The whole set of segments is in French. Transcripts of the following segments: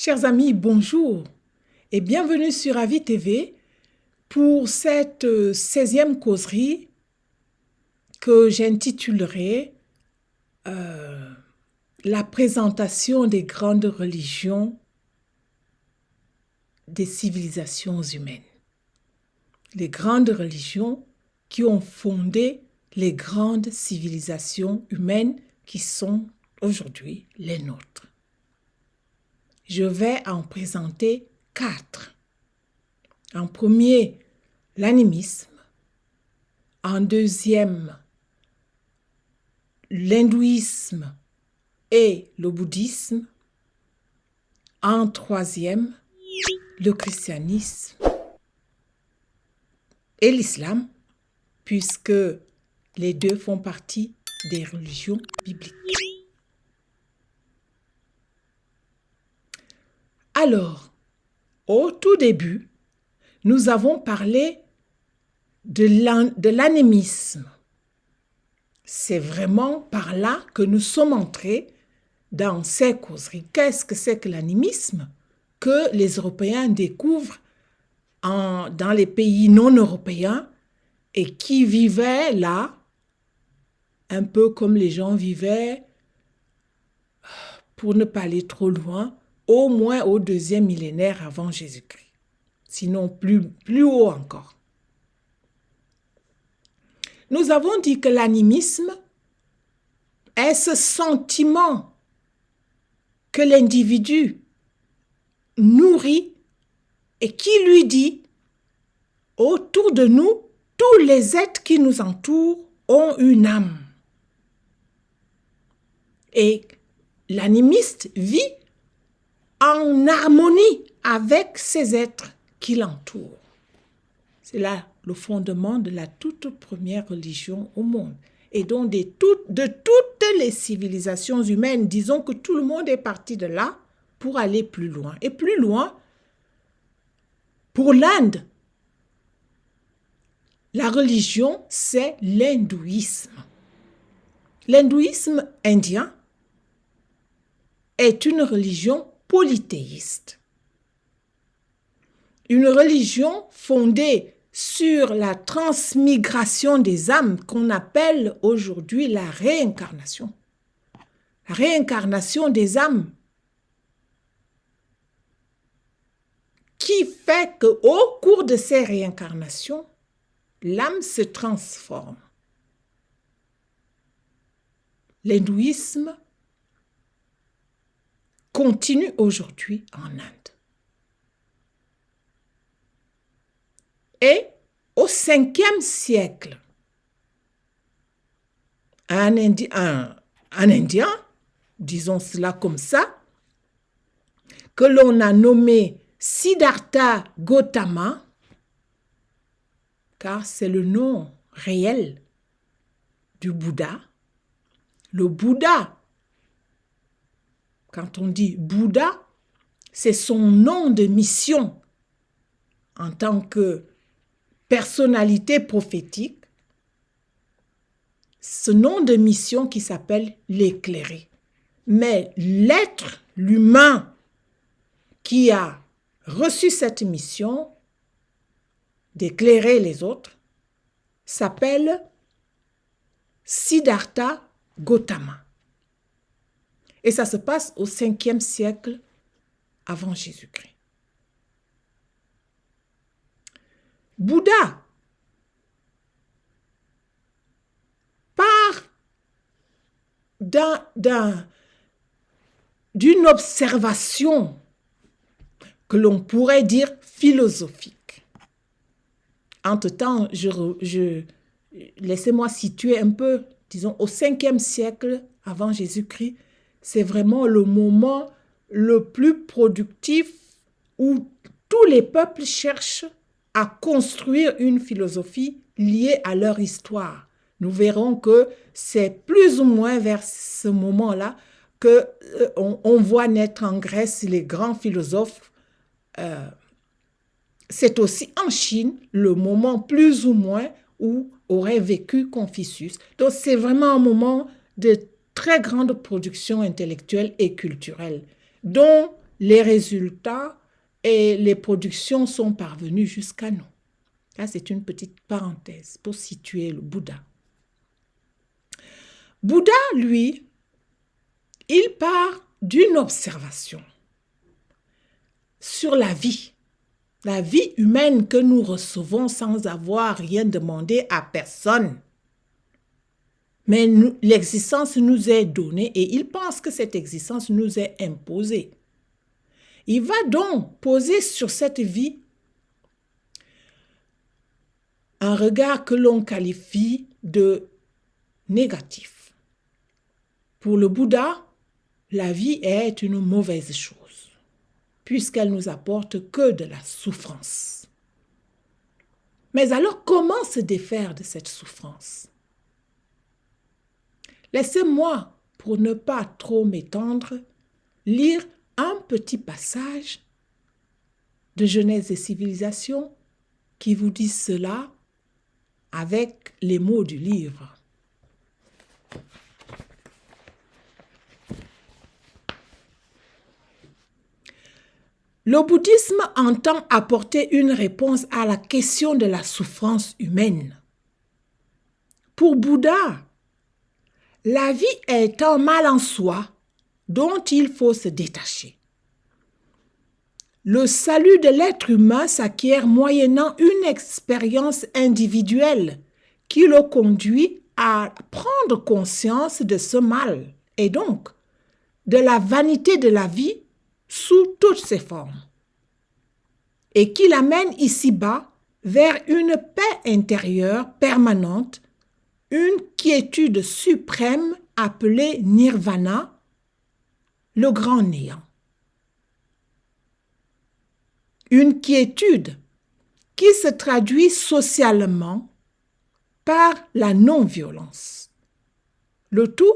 Chers amis, bonjour et bienvenue sur Avis TV pour cette 16e causerie que j'intitulerai La présentation des grandes religions des civilisations humaines. Les grandes religions qui ont fondé les grandes civilisations humaines qui sont aujourd'hui les nôtres. Je vais en présenter 4. En premier, l'animisme. En deuxième, l'hindouisme et le bouddhisme. En troisième, le christianisme et l'islam, puisque les deux font partie des religions bibliques. Alors, au tout début, nous avons parlé de l'animisme. C'est vraiment par là que nous sommes entrés dans ces causeries. Qu'est-ce que c'est que l'animisme que les Européens découvrent dans les pays non européens et qui vivaient là, un peu comme les gens vivaient, pour ne pas aller trop loin, au moins au 2e millénaire avant Jésus-Christ, sinon plus haut encore. Nous avons dit que l'animisme est ce sentiment que l'individu nourrit et qui lui dit, autour de nous, tous les êtres qui nous entourent ont une âme. Et l'animiste vit en harmonie avec ces êtres qui l'entourent. C'est là le fondement de la toute première religion au monde. Et donc de toutes les civilisations humaines, disons que tout le monde est parti de là pour aller plus loin. Et plus loin, pour l'Inde, la religion, c'est l'hindouisme. L'hindouisme indien est une religion polythéiste. Une religion fondée sur la transmigration des âmes qu'on appelle aujourd'hui la réincarnation. La réincarnation des âmes qui fait qu'au cours de ces réincarnations, l'âme se transforme. L'hindouisme continue aujourd'hui en Inde. Et au 5e siècle, un Indien, disons cela comme ça, que l'on a nommé Siddhartha Gautama, car c'est le nom réel du Bouddha. Le Bouddha, quand on dit Bouddha, c'est son nom de mission en tant que personnalité prophétique, ce nom de mission qui s'appelle l'éclairé. Mais l'être, l'humain qui a reçu cette mission d'éclairer les autres, s'appelle Siddhartha Gautama. Et ça se passe au 5e siècle avant Jésus-Christ. Bouddha part d'une observation que l'on pourrait dire philosophique. Entre-temps, laissez-moi situer un peu, disons, au 5e siècle avant Jésus-Christ, c'est vraiment le moment le plus productif où tous les peuples cherchent à construire une philosophie liée à leur histoire. Nous verrons que c'est plus ou moins vers ce moment-là qu'on voit naître en Grèce les grands philosophes. C'est aussi en Chine le moment plus ou moins où aurait vécu Confucius. Donc c'est vraiment un moment de très grande production intellectuelle et culturelle, dont les résultats et les productions sont parvenues jusqu'à nous. Là, c'est une petite parenthèse pour situer le Bouddha. Bouddha, lui, il part d'une observation sur la vie humaine que nous recevons sans avoir rien demandé à personne. Mais l'existence nous est donnée et il pense que cette existence nous est imposée. Il va donc poser sur cette vie un regard que l'on qualifie de négatif. Pour le Bouddha, la vie est une mauvaise chose, puisqu'elle nous apporte que de la souffrance. Mais alors, comment se défaire de cette souffrance? Laissez-moi, pour ne pas trop m'étendre, lire un petit passage de Genèse et Civilisation qui vous dit cela avec les mots du livre. Le bouddhisme entend apporter une réponse à la question de la souffrance humaine. Pour Bouddha, la vie est un mal en soi dont il faut se détacher. Le salut de l'être humain s'acquiert moyennant une expérience individuelle qui le conduit à prendre conscience de ce mal et donc de la vanité de la vie sous toutes ses formes et qui l'amène ici-bas vers une paix intérieure permanente, une quiétude suprême appelée nirvana, le grand néant. Une quiétude qui se traduit socialement par la non-violence. Le tout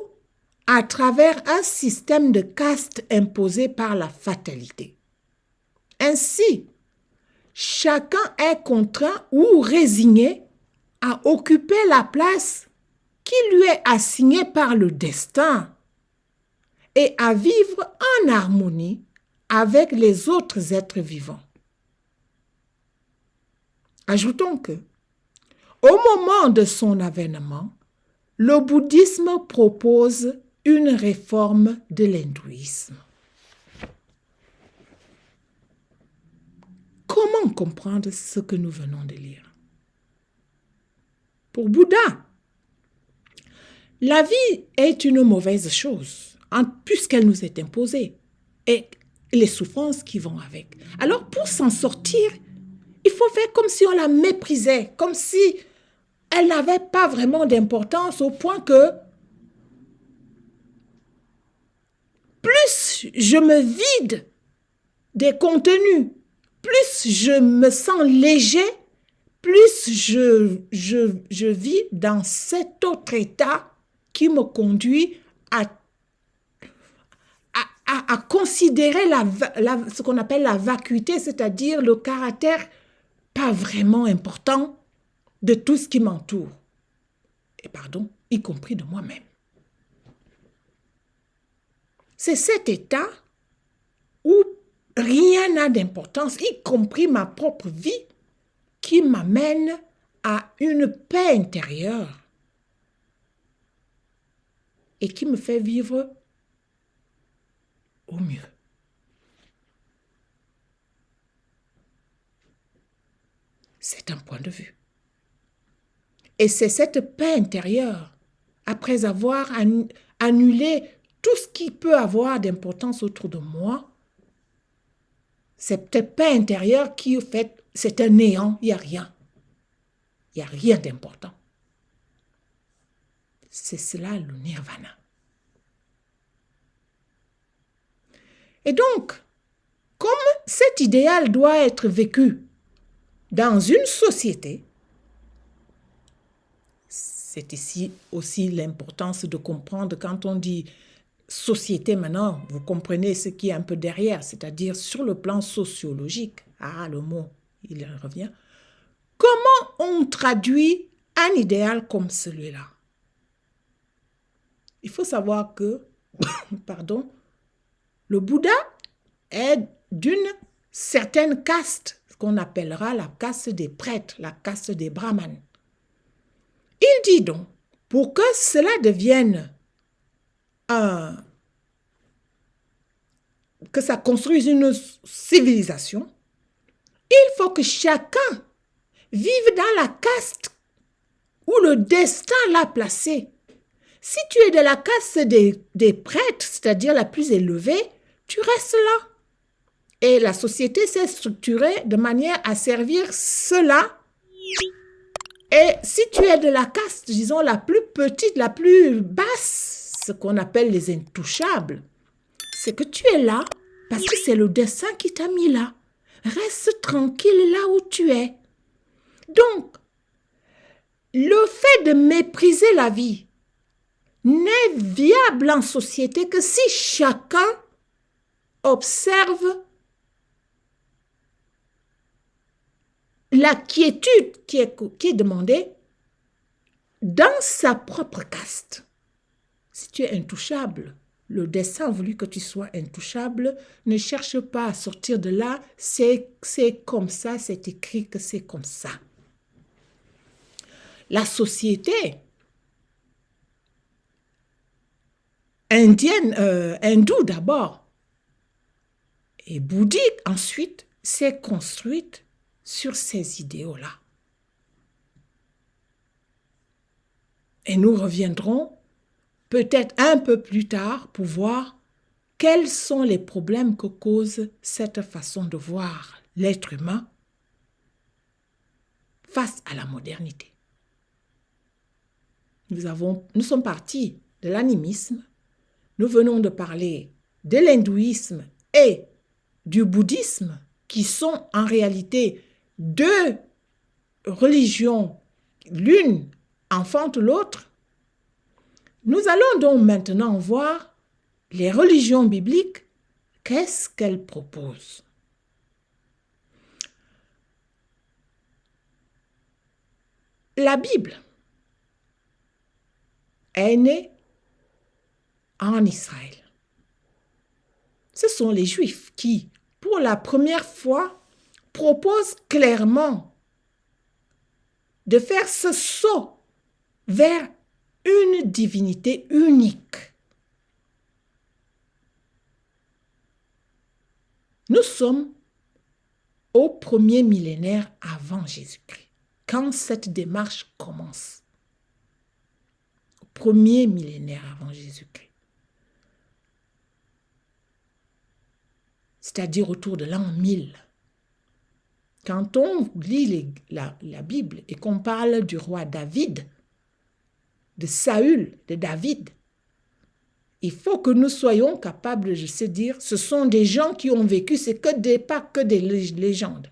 à travers un système de caste imposé par la fatalité. Ainsi, chacun est contraint ou résigné à occuper la place qui lui est assignée par le destin et à vivre en harmonie avec les autres êtres vivants. Ajoutons que, au moment de son avènement, le bouddhisme propose une réforme de l'hindouisme. Comment comprendre ce que nous venons de lire? Pour Bouddha, la vie est une mauvaise chose, puisqu'elle nous est imposée, et les souffrances qui vont avec. Alors, pour s'en sortir, il faut faire comme si on la méprisait, comme si elle n'avait pas vraiment d'importance au point que plus je me vide des contenus, plus je me sens léger, plus je vis dans cet autre état qui me conduit à considérer ce qu'on appelle la vacuité, c'est-à-dire le caractère pas vraiment important de tout ce qui m'entoure. Et pardon, y compris de moi-même. C'est cet état où rien n'a d'importance, y compris ma propre vie, qui m'amène à une paix intérieure et qui me fait vivre au mieux. C'est un point de vue. Et c'est cette paix intérieure, après avoir annulé tout ce qui peut avoir d'importance autour de moi, cette paix intérieure qui, au fait, c'est un néant, il n'y a rien. Il n'y a rien d'important. C'est cela le nirvana. Et donc, comme cet idéal doit être vécu dans une société, c'est ici aussi l'importance de comprendre quand on dit société maintenant, vous comprenez ce qui est un peu derrière, c'est-à-dire sur le plan sociologique. Ah, le mot, il revient. Comment on traduit un idéal comme celui-là? Il faut savoir que, le Bouddha est d'une certaine caste, ce qu'on appellera la caste des prêtres, la caste des brahmanes. Il dit donc, pour que cela devienne que ça construise une civilisation, il faut que chacun vive dans la caste où le destin l'a placé. Si tu es de la caste des prêtres, c'est-à-dire la plus élevée, tu restes là. Et la société s'est structurée de manière à servir cela. Et si tu es de la caste, disons, la plus petite, la plus basse, ce qu'on appelle les intouchables, c'est que tu es là parce que c'est le destin qui t'a mis là. Reste tranquille là où tu es. Donc, le fait de mépriser la vie n'est viable en société que si chacun observe la quiétude qui est demandée dans sa propre caste. Si tu es intouchable, le destin a voulu que tu sois intouchable, ne cherche pas à sortir de là, c'est comme ça, c'est écrit que c'est comme ça. La société indienne, hindoue d'abord, et bouddhique ensuite, s'est construite sur ces idéaux-là. Et nous reviendrons peut-être un peu plus tard pour voir quels sont les problèmes que cause cette façon de voir l'être humain face à la modernité. Nous sommes partis de l'animisme, nous venons de parler de l'hindouisme et du bouddhisme, qui sont en réalité deux religions, l'une enfante l'autre. Nous allons donc maintenant voir les religions bibliques, qu'est-ce qu'elles proposent. La Bible est née en Israël. Ce sont les Juifs qui, pour la première fois, proposent clairement de faire ce saut vers une divinité unique. Nous sommes au premier millénaire avant Jésus-Christ, quand cette démarche commence. Au premier millénaire avant Jésus-Christ. C'est-à-dire autour de l'an 1000. Quand on lit la Bible et qu'on parle du roi David, de Saül, de David, il faut que nous soyons capables de se dire, ce sont des gens qui ont vécu, c'est pas que des légendes.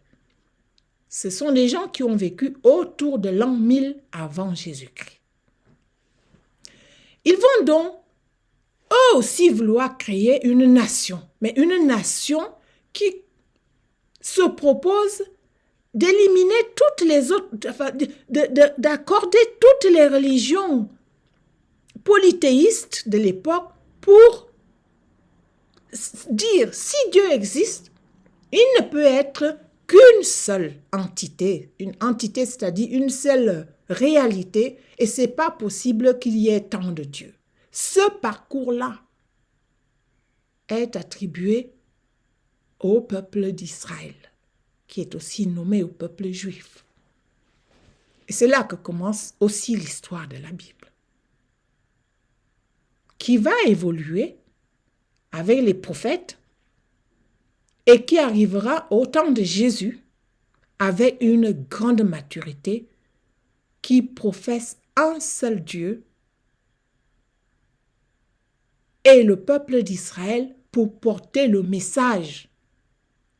Ce sont des gens qui ont vécu autour de l'an 1000 avant Jésus-Christ. Ils vont donc eux aussi vouloir créer une nation, mais une nation qui se propose d'éliminer toutes les autres, d'accorder toutes les religions polythéistes de l'époque pour dire si Dieu existe, il ne peut être qu'une seule entité, une entité, c'est-à-dire une seule réalité, et c'est pas possible qu'il y ait tant de dieux. Ce parcours-là est attribué au peuple d'Israël, qui est aussi nommé au peuple juif. Et c'est là que commence aussi l'histoire de la Bible, qui va évoluer avec les prophètes et qui arrivera au temps de Jésus avec une grande maturité qui professe un seul Dieu et le peuple d'Israël pour porter le message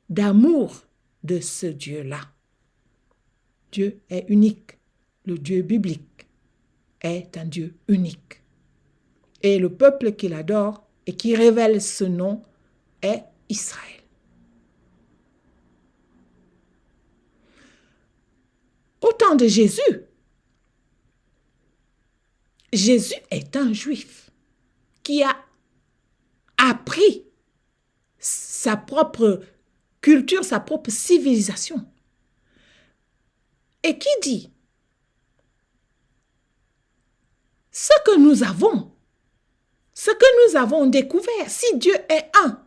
d'amour de ce Dieu-là. Dieu est unique. Le Dieu biblique est un Dieu unique. Et le peuple qu'il adore et qui révèle ce nom est Israël. Au temps de Jésus, Jésus est un juif qui a appris sa propre culture, sa propre civilisation. Et qui dit ce que nous avons découvert, si Dieu est un,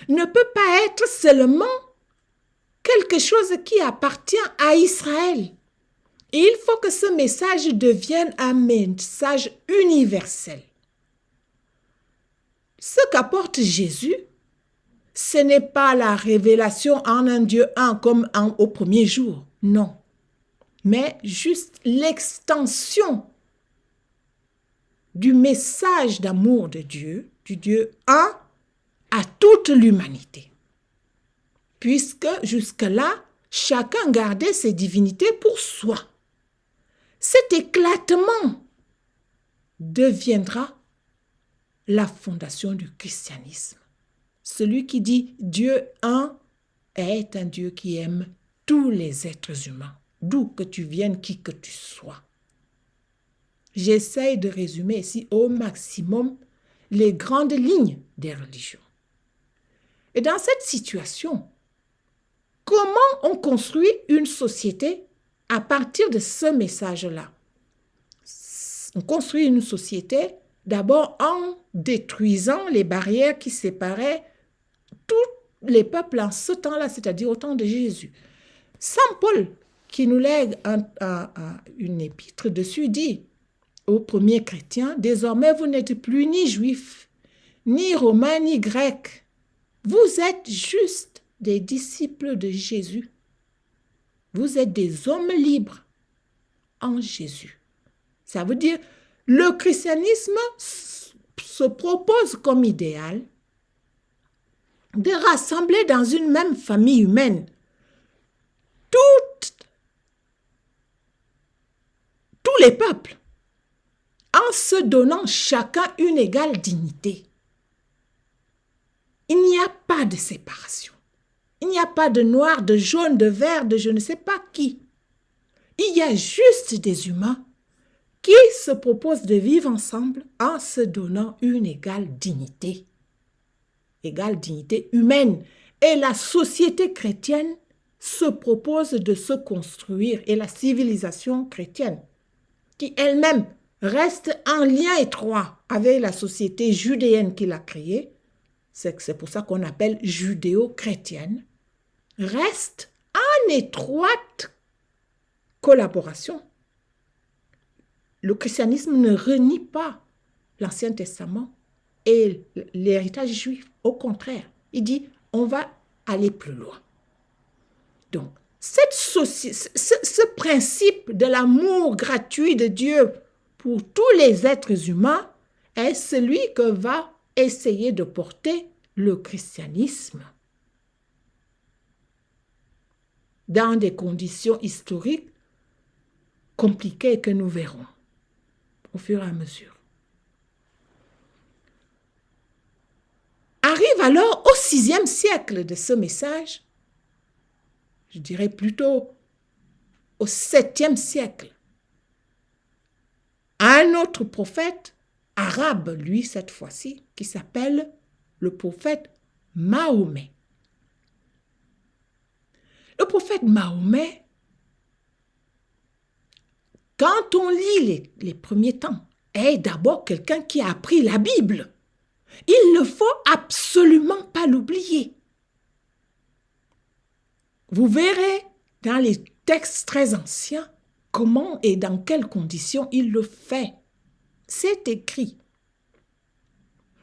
ne peut pas être seulement quelque chose qui appartient à Israël. Et il faut que ce message devienne un message universel. Ce qu'apporte Jésus, ce n'est pas la révélation en un Dieu un comme au premier jour, non. Mais juste l'extension du message d'amour de Dieu, du Dieu un, à toute l'humanité. Puisque jusque-là, chacun gardait ses divinités pour soi. Cet éclatement deviendra la fondation du christianisme. Celui qui dit Dieu un est un Dieu qui aime tous les êtres humains, d'où que tu viennes, qui que tu sois. J'essaie de résumer ici au maximum les grandes lignes des religions. Et dans cette situation, comment on construit une société à partir de ce message-là? On construit une société d'abord en détruisant les barrières qui séparaient tous les peuples en ce temps-là, c'est-à-dire au temps de Jésus. Saint Paul, qui nous lègue une épître dessus, dit aux premiers chrétiens, « Désormais, vous n'êtes plus ni juifs, ni romains, ni grecs. Vous êtes juste des disciples de Jésus. Vous êtes des hommes libres en Jésus. » Ça veut dire, le christianisme se propose comme idéal de rassembler dans une même famille humaine tous les peuples, en se donnant chacun une égale dignité. Il n'y a pas de séparation. Il n'y a pas de noir, de jaune, de vert, de je ne sais pas qui. Il y a juste des humains qui se proposent de vivre ensemble en se donnant une égale dignité humaine. Et la société chrétienne se propose de se construire, et la civilisation chrétienne, qui elle-même reste en lien étroit avec la société judéenne qu'il a créée, c'est pour ça qu'on appelle judéo-chrétienne, reste en étroite collaboration. Le christianisme ne renie pas l'Ancien Testament et l'héritage juif. Au contraire, il dit, on va aller plus loin. Donc, ce principe de l'amour gratuit de Dieu pour tous les êtres humains est celui que va essayer de porter le christianisme dans des conditions historiques compliquées que nous verrons au fur et à mesure. Arrive alors au 6e siècle de ce message, je dirais plutôt au 7e siècle, un autre prophète arabe, lui cette fois-ci, qui s'appelle le prophète Mahomet. Le prophète Mahomet, quand on lit les premiers temps, est d'abord quelqu'un qui a appris la Bible. Il ne faut absolument pas l'oublier. Vous verrez dans les textes très anciens comment et dans quelles conditions il le fait. C'est écrit.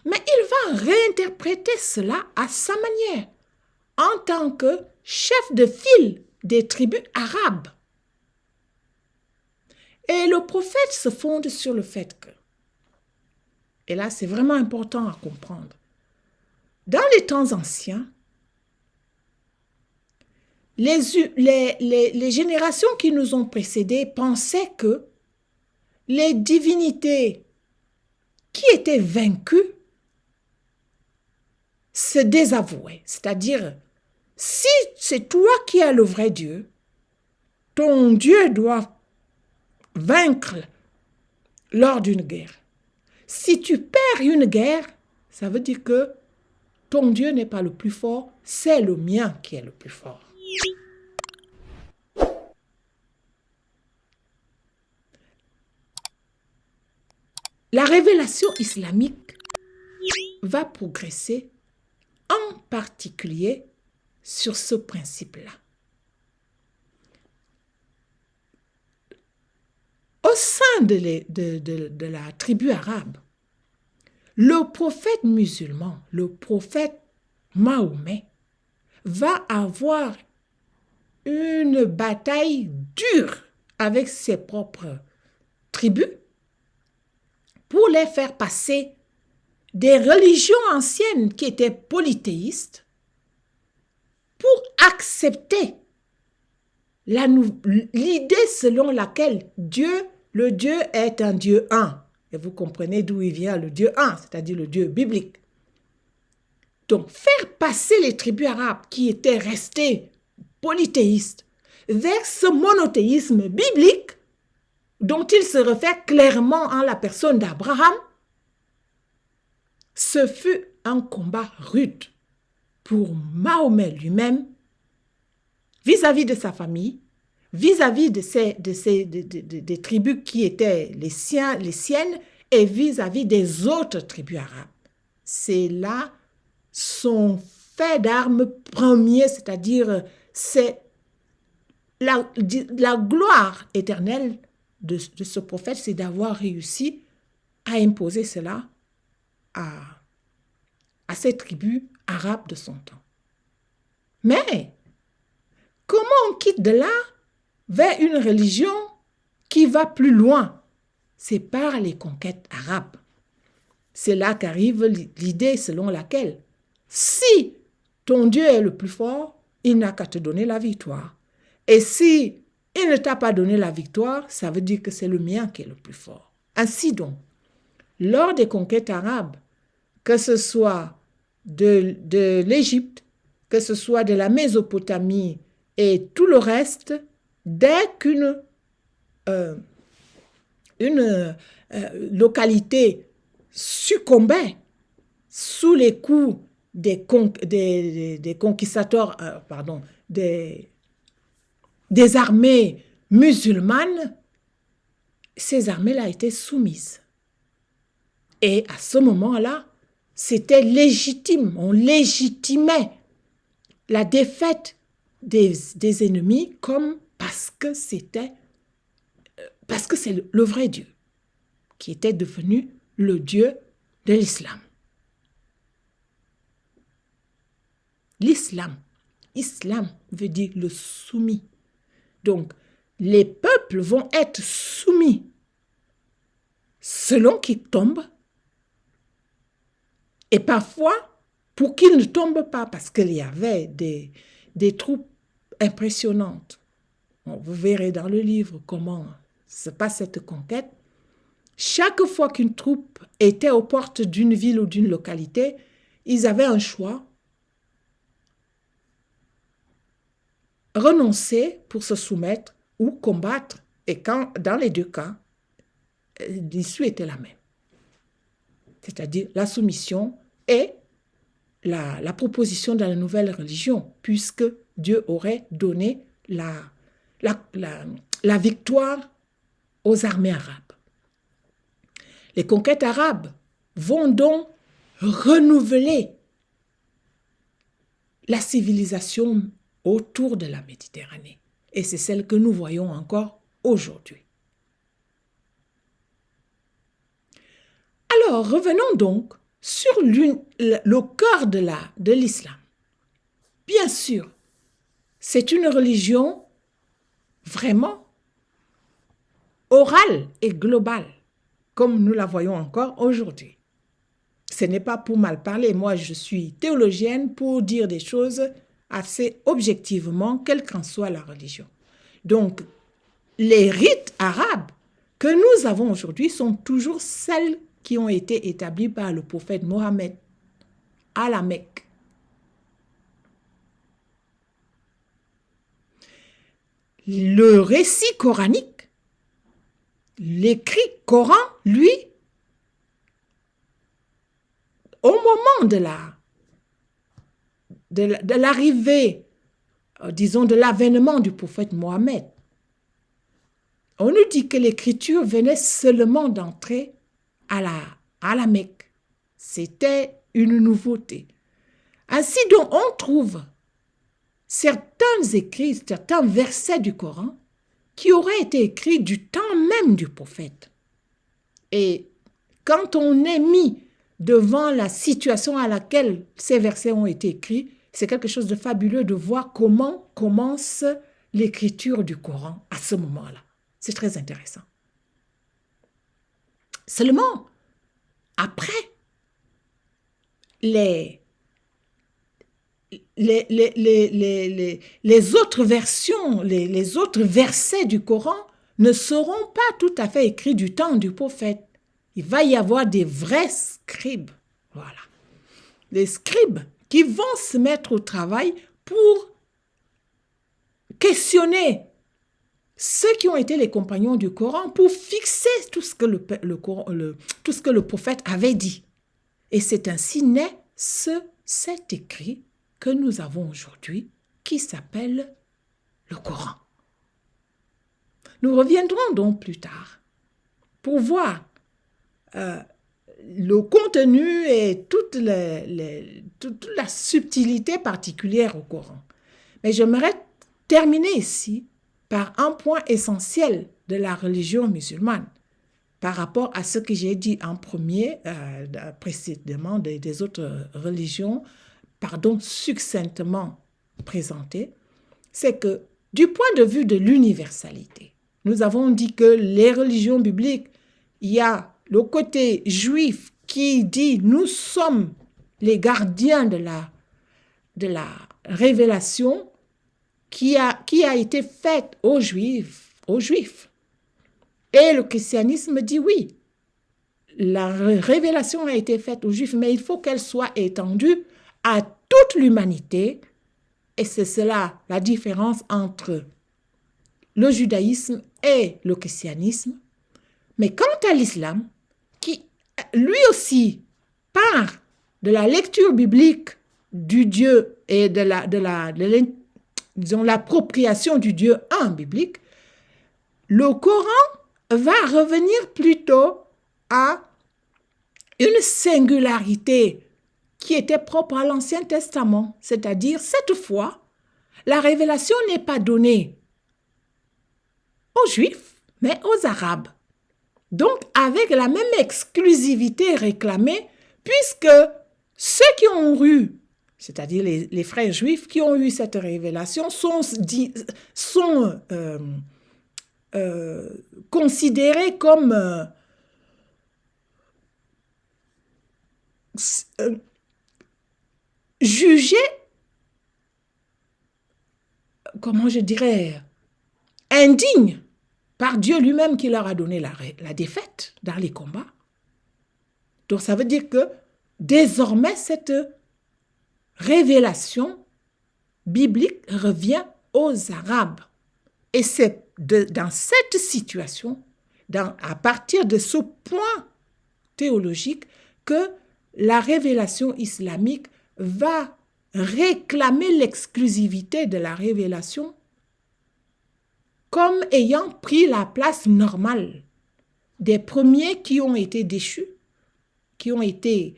Mais il va réinterpréter cela à sa manière, en tant que chef de file des tribus arabes. Et le prophète se fonde sur le fait que, et là c'est vraiment important à comprendre, dans les temps anciens, les générations qui nous ont précédés pensaient que les divinités qui étaient vaincues se désavouaient. C'est-à-dire, si c'est toi qui es le vrai Dieu, ton Dieu doit vaincre lors d'une guerre. Si tu perds une guerre, ça veut dire que ton Dieu n'est pas le plus fort, c'est le mien qui est le plus fort. La révélation islamique va progresser en particulier sur ce principe-là. Au sein de la tribu arabe, le prophète musulman, le prophète Mahomet, va avoir une bataille dure avec ses propres tribus pour les faire passer des religions anciennes qui étaient polythéistes pour accepter l'idée selon laquelle le Dieu est un Dieu un. Et vous comprenez d'où il vient le Dieu un, c'est-à-dire le Dieu biblique. Donc, faire passer les tribus arabes qui étaient restées polythéistes vers ce monothéisme biblique dont il se réfère clairement en la personne d'Abraham, ce fut un combat rude pour Mahomet lui-même, vis-à-vis de sa famille, vis-à-vis des tribus qui étaient les siennes et vis-à-vis des autres tribus arabes. C'est là son fait d'armes premier, c'est-à-dire c'est la gloire éternelle de ce prophète, c'est d'avoir réussi à imposer cela à ces tribus arabes de son temps. Mais comment on quitte de là vers une religion qui va plus loin? C'est par les conquêtes arabes. C'est là qu'arrive l'idée selon laquelle si ton Dieu est le plus fort, il n'a qu'à te donner la victoire. Et si il ne t'a pas donné la victoire, ça veut dire que c'est le mien qui est le plus fort. Ainsi donc, lors des conquêtes arabes, que ce soit de l'Égypte, que ce soit de la Mésopotamie et tout le reste, dès qu'une localité succombait sous les coups des conquistateurs, des armées musulmanes, ces armées-là étaient soumises. Et à ce moment-là, c'était légitime, on légitimait la défaite des ennemis comme parce que c'est le vrai Dieu qui était devenu le Dieu de l'islam. Islam veut dire le soumis. Donc, les peuples vont être soumis selon qu'ils tombent et parfois pour qu'ils ne tombent pas parce qu'il y avait des troupes impressionnantes. Vous verrez dans le livre comment se passe cette conquête. Chaque fois qu'une troupe était aux portes d'une ville ou d'une localité, ils avaient un choix. Renoncer pour se soumettre ou combattre. Et dans les deux cas, l'issue était la même. C'est-à-dire la soumission et la proposition de la nouvelle religion, puisque Dieu aurait donné la victoire aux armées arabes. Les conquêtes arabes vont donc renouveler la civilisation autour de la Méditerranée. Et c'est celle que nous voyons encore aujourd'hui. Alors, revenons donc sur le cœur de l'islam. Bien sûr, c'est une religion vraiment orale et globale, comme nous la voyons encore aujourd'hui. Ce n'est pas pour mal parler. Moi, je suis théologienne pour dire des choses assez objectivement, quelle qu'en soit la religion. Donc, les rites arabes que nous avons aujourd'hui sont toujours celles qui ont été établies par le prophète Mohammed à la Mecque. Le récit coranique, l'écrit Coran, lui, au moment de l'arrivée, disons, de l'avènement du prophète Mohammed, on nous dit que l'écriture venait seulement d'entrer à la Mecque. C'était une nouveauté. Ainsi donc, on trouve certains écrits, certains versets du Coran qui auraient été écrits du temps même du prophète. Et quand on est mis devant la situation à laquelle ces versets ont été écrits, c'est quelque chose de fabuleux de voir comment commence l'écriture du Coran à ce moment-là. C'est très intéressant. Seulement, après, les autres versions, les autres versets du Coran ne seront pas tout à fait écrits du temps du prophète. Il va y avoir des vrais scribes. Voilà. Les scribes qui vont se mettre au travail pour questionner ceux qui ont été les compagnons du Coran, pour fixer tout ce que tout ce que le prophète avait dit. Et c'est ainsi naît cet écrit que nous avons aujourd'hui, qui s'appelle le Coran. Nous reviendrons donc plus tard pour voir le contenu et toute la subtilité particulière au Coran. Mais j'aimerais terminer ici par un point essentiel de la religion musulmane par rapport à ce que j'ai dit en premier, précédemment des autres religions, succinctement présentées, c'est que du point de vue de l'universalité, nous avons dit que les religions bibliques, il y a le côté juif qui dit « nous sommes les gardiens de la révélation » qui a été faite aux Juifs. Et le christianisme dit oui, la révélation a été faite aux Juifs, mais il faut qu'elle soit étendue à toute l'humanité. Et c'est cela la différence entre le judaïsme et le christianisme. Mais quant à l'islam, qui lui aussi part de la lecture biblique du Dieu et de l'appropriation du Dieu un biblique, le Coran va revenir plutôt à une singularité qui était propre à l'Ancien Testament, c'est-à-dire cette fois, la révélation n'est pas donnée aux Juifs, mais aux Arabes. Donc, avec la même exclusivité réclamée, puisque ceux qui ont eu, c'est-à-dire les frères juifs qui ont eu cette révélation, sont considérés comme jugés, comment je dirais, indignes par Dieu lui-même qui leur a donné la défaite dans les combats. Donc ça veut dire que désormais cette révélation biblique revient aux Arabes. Et c'est dans cette situation, à partir de ce point théologique, que la révélation islamique va réclamer l'exclusivité de la révélation comme ayant pris la place normale des premiers qui ont été déchus, qui ont été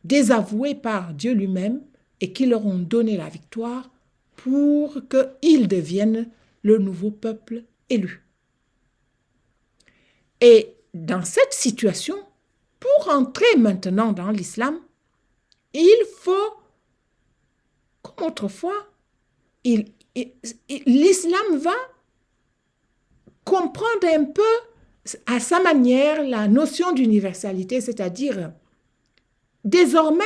désavoués par Dieu lui-même et qui leur ont donné la victoire pour qu'ils deviennent le nouveau peuple élu. Et dans cette situation, pour entrer maintenant dans l'islam, il faut, comme autrefois, l'islam va comprendre un peu à sa manière la notion d'universalité, c'est-à-dire désormais,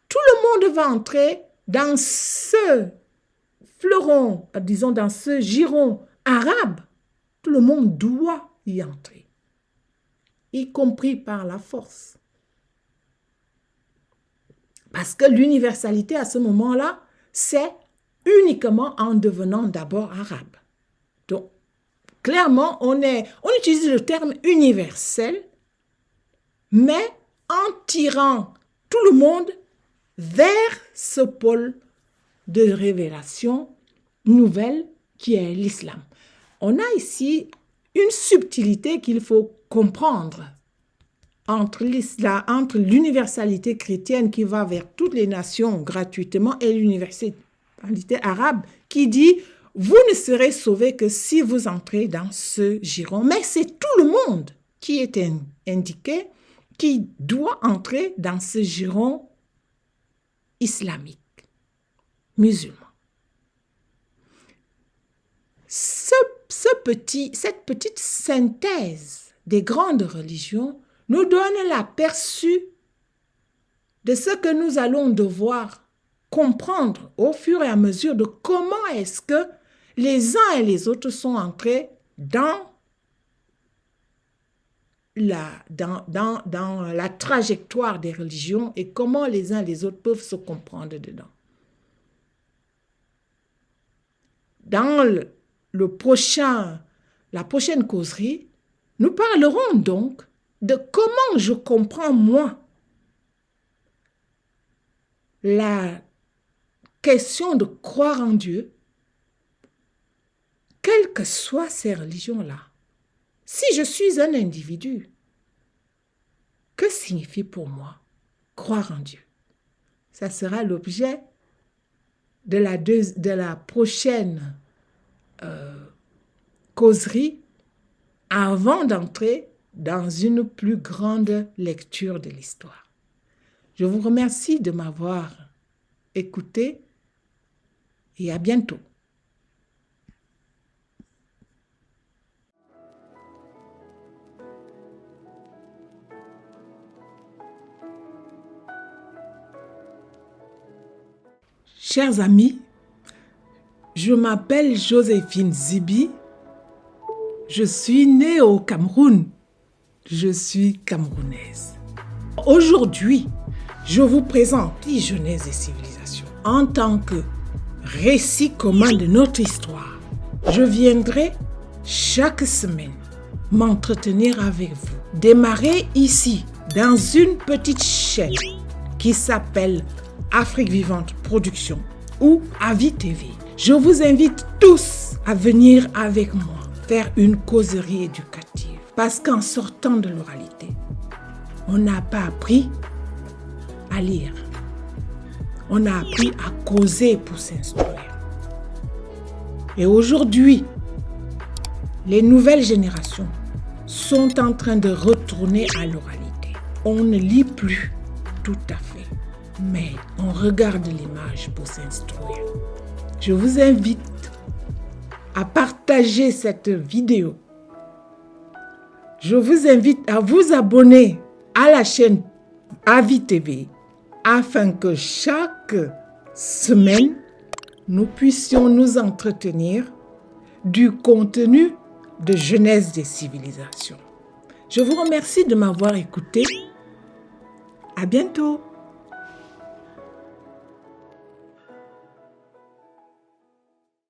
tout le monde va entrer dans ce fleuron, disons dans ce giron arabe. Tout le monde doit y entrer, y compris par la force. Parce que l'universalité à ce moment-là, c'est uniquement en devenant d'abord arabe. Donc, clairement, on utilise le terme universel, mais en tirant tout le monde vers ce pôle de révélation nouvelle qui est l'islam. On a ici une subtilité qu'il faut comprendre entre l'universalité chrétienne qui va vers toutes les nations gratuitement et l'universalité arabe qui dit « Vous ne serez sauvés que si vous entrez dans ce giron ». Mais c'est tout le monde qui est indiqué, qui doit entrer dans ce giron islamique, musulman. Cette petite synthèse des grandes religions nous donne l'aperçu de ce que nous allons devoir comprendre au fur et à mesure de comment est-ce que les uns et les autres sont entrés dans la trajectoire des religions et comment les uns et les autres peuvent se comprendre dedans. Dans la prochaine causerie, nous parlerons donc de comment je comprends, moi, la question de croire en Dieu, quelles que soient ces religions-là. Si je suis un individu, que signifie pour moi croire en Dieu? Ça sera l'objet de la prochaine causerie avant d'entrer dans une plus grande lecture de l'histoire. Je vous remercie de m'avoir écouté et à bientôt. Chers amis, je m'appelle Joséphine Zibi. Je suis née au Cameroun. Je suis camerounaise. Aujourd'hui, je vous présente Genèse et civilisation en tant que récit commun de notre histoire. Je viendrai chaque semaine m'entretenir avec vous. Démarrer ici, dans une petite chaîne qui s'appelle Afrique Vivante Production ou Avis TV. Je vous invite tous à venir avec moi faire une causerie éducative. Parce qu'en sortant de l'oralité, on n'a pas appris à lire. On a appris à causer pour s'instruire. Et aujourd'hui, les nouvelles générations sont en train de retourner à l'oralité. On ne lit plus tout à fait, mais on regarde l'image pour s'instruire. Je vous invite à partager cette vidéo. Je vous invite à vous abonner à la chaîne Avis TV afin que chaque semaine, nous puissions nous entretenir du contenu de Genèse des civilisations. Je vous remercie de m'avoir écouté. À bientôt.